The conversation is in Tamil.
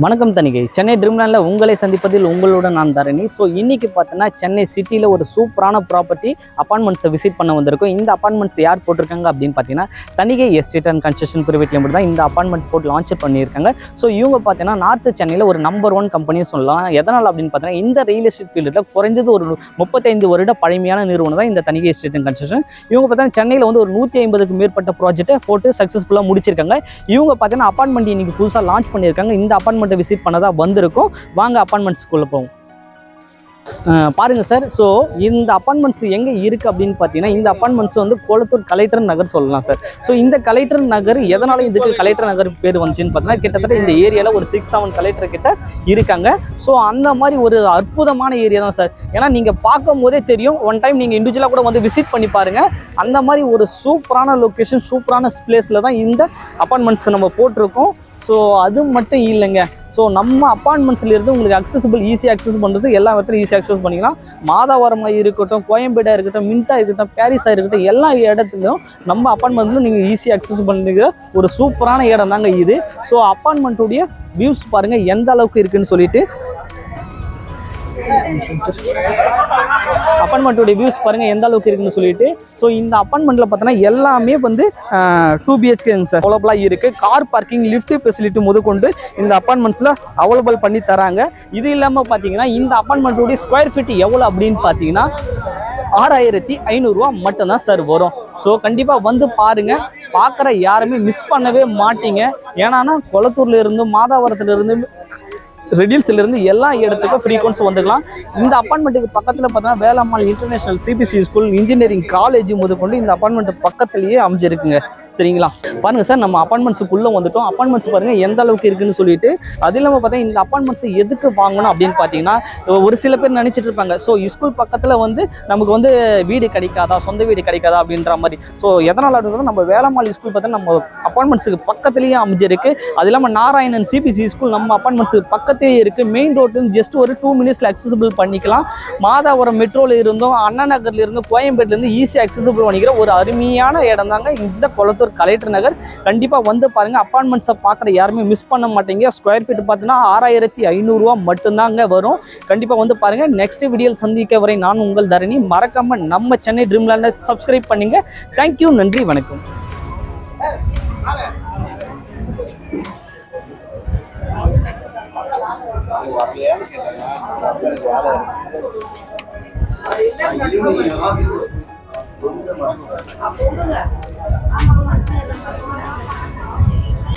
வணக்கம் தணிகை. சென்னை ட்ரீம்லேண்டில் உங்களை சந்திப்பதில் உங்களுடன் நான் தரணி. ஸோ இன்றைக்கி பார்த்தோன்னா சென்னை சிட்டியில் ஒரு சூப்பரான ப்ராப்பர்ட்டி அப்பார்ட்மெண்ட்ஸை விசிட் பண்ண வந்திருக்கோம். இந்த அப்பார்ட்மெண்ட்ஸ் யார் போட்டிருக்காங்க அப்படின்னு பார்த்தீங்கன்னா Thanigai estate and construction private limited தான் இந்த அப்பார்ட்மெண்ட் போட்டு லான்ச் பண்ணியிருக்காங்க. ஸோ இவங்க பார்த்தீங்கன்னா நார்த் சென்னையில் ஒரு நம்பர் 1 கம்பெனியும் சொல்லலாம். எதனால் அப்படின்னு பார்த்தீங்கன்னா இந்த ரியல் எஸ்டேட் ஃபீல்டில் குறைஞ்சது ஒரு 35 வருட பழமையான நிறுவனம் தான் இந்த தணிகை எஸ்டேட் அண்ட் கன்ஸ்ட்ரக்ஷன். இவங்க பார்த்தீங்கன்னா சென்னையில் வந்து ஒரு 150க்கு மேற்பட்ட ப்ராஜெக்ட்டை போட்டு சக்ஸஸ்ஃபுல்லாக முடிச்சிருக்காங்க. இவங்க பார்த்தீங்கன்னா அப்பார்ட்மெண்ட் இன்னைக்கு புதுசாக லான்ச் பண்ணியிருக்காங்க. இந்த அப்பார்ட்மெண்ட்டை விசிட் பண்ணதா வந்திருக்கோம். வாங்க அப்பார்ட்மெண்ட்ஸ்குள்ளே போவோம். பாருங்க சார். ஸோ இந்த அப்பார்ட்மெண்ட்ஸ் எங்கே இருக்குது அப்படின்னு பார்த்தீங்கன்னா இந்த அப்பார்ட்மெண்ட்ஸ் வந்து கொளத்தூர் கலெக்டர் நகர் சொல்லலாம் சார். ஸோ இந்த கலெக்டர் நகர் எதனால இதுக்கு கலெக்டர் நகர் பேர் வந்துச்சுன்னு பார்த்தீங்கன்னா கிட்டத்தட்ட இந்த ஏரியாவில் ஒரு 6-7 கலெக்டர் கிட்ட இருக்காங்க. ஸோ அந்த மாதிரி ஒரு அற்புதமான ஏரியா தான் சார். ஏன்னா நீங்கள் பார்க்கும் போதே தெரியும், ஒன் டைம் நீங்கள் இண்டிவிஜுவலாக கூட வந்து விசிட் பண்ணி பாருங்கள். அந்த மாதிரி ஒரு சூப்பரான லொக்கேஷன், சூப்பரான பிளேஸில் தான் இந்த அப்பார்ட்மெண்ட்ஸ் நம்ம போட்டிருக்கோம். ஸோ அது மட்டும் இல்லைங்க. ஸோ நம்ம அப்பார்ட்மெண்ட்ஸ்லேருந்து உங்களுக்கு ஈஸியாக அக்சஸ் பண்ணுறது எல்லா இடத்துலையும் ஈஸியாக அக்சஸ் பண்ணிக்கலாம். மாதாவரமாக இருக்கட்டும், கோயம்பேடாக இருக்கட்டும், மின்ட்டாக இருக்கட்டும், பாரிஸாக இருக்கட்டும், எல்லா இடத்துலையும் நம்ம அப்பார்ட்மெண்ட்ல நீங்கள் ஈஸியாக அக்சஸ் பண்ணுற ஒரு சூப்பரான இடம் தாங்க இது. ஸோ அப்பார்ட்மெண்ட்டுடைய வியூஸ் பாருங்கள் எந்த அளவுக்கு இருக்குன்னு சொல்லிட்டு. அப்பார்ட்மெண்ட்டோட வியூஸ் பாருங்கள் எந்த அளவுக்கு இருக்குன்னு சொல்லிட்டு. ஸோ இந்த அப்பார்ட்மெண்ட்டில் பார்த்தோன்னா எல்லாமே வந்து 2 BHK சார் அவைலபிளாக இருக்குது. கார் பார்க்கிங், லிஃப்ட் ஃபெசிலிட்டி முதற்கொண்டு இந்த அப்பார்ட்மெண்ட்ஸில் அவைலபிள் பண்ணி தராங்க. இது இல்லாமல் பார்த்தீங்கன்னா இந்த அப்பார்ட்மெண்ட்டோடைய ஸ்கொயர் ஃபீட் எவ்வளோ அப்படின்னு பார்த்தீங்கன்னா 6500 ரூபா மட்டும்தான் சார் வரும். ஸோ கண்டிப்பாக வந்து பாருங்கள். பார்க்குற யாருமே மிஸ் பண்ணவே மாட்டீங்க. ஏன்னா கொளத்தூர்ல இருந்து, மாதாவரத்துல இருந்து, ரெடில்ஸ்ல இருந்து எல்லா இடத்துக்கும் ஃப்ரீக்வன்ஸ் வந்துக்கலாம். இந்த அப்பார்ட்மெண்ட்டுக்கு பக்கத்தில் பார்த்தீங்கன்னா Velammal international CBSE school, engineering college முதற்கொண்டு இந்த அப்பார்ட்மெண்ட் பக்கத்துலேயே அமைஞ்சிருக்குங்க. சரிங்களா? பாருங்க சார், நம்ம அப்பார்ட்மெண்ட்ஸுக்குள்ளே வந்துட்டோம். அப்பார்ட்மெண்ட்ஸ் பாருங்க எந்த அளவுக்கு இருக்குன்னு சொல்லிட்டு. அது இல்லாமல் பார்த்தீங்கன்னா இந்த அப்பார்ட்மெண்ட்ஸ் எதுக்கு வாங்கணும் அப்படின்னு பார்த்தீங்கன்னா ஒரு சில பேர் நினைச்சிட்டு இருப்பாங்க, ஸோ ஸ்கூல் பக்கத்தில் வந்து நமக்கு வந்து வீடு கிடைக்காதா, சொந்த வீடு கிடைக்காதா அப்படின்ற மாதிரி. ஸோ எதனால் அப்படின்னா நம்ம வேலம்மாள் ஸ்கூல் பார்த்தீங்கன்னா நம்ம அப்பார்ட்மெண்ட்ஸுக்கு பக்கத்துலேயே அமைஞ்சிருக்கு. அது இல்லாமல் நாராயணன் CBSE ஸ்கூல் நம்ம அப்பார்ட்மெண்ட்ஸுக்கு பக்கத்தே இருக்குது. மெயின் ரோட்டு ஜஸ்ட் ஒரு 2 மினிட்ஸில் அக்சசபிள் பண்ணிக்கலாம். மாதாவரம் மெட்ரோவில் இருந்தும், அண்ணா நகர்ல இருந்தும், கோயம்பேட்டிலேருந்து ஈஸியாக அக்சசபிள் பண்ணிக்கிற ஒரு அருமையான இடம் தாங்க இந்த கொளத்தூர் கலெக்டர் நகர். கண்டிப்பா வந்து பாருங்க. அப்பார்ட்மெண்ட்ஸை பார்க்குற யாருமே மிஸ் பண்ண மாட்டீங்க. ஸ்கொயர் ஃபீட் பார்த்தீங்கன்னா 6500 ரூபா மட்டும்தாங்க வரும். கண்டிப்பா வந்து பாருங்க. நெக்ஸ்ட் வீடியோவில் சந்திக்க வரை நான் உங்கள் தரணி. மறக்காம நம்ம சென்னை ட்ரீம்லேண்டை சப்ஸ்கிரைப் பண்ணுங்க. தேங்க்யூ, நன்றி, வணக்கம்.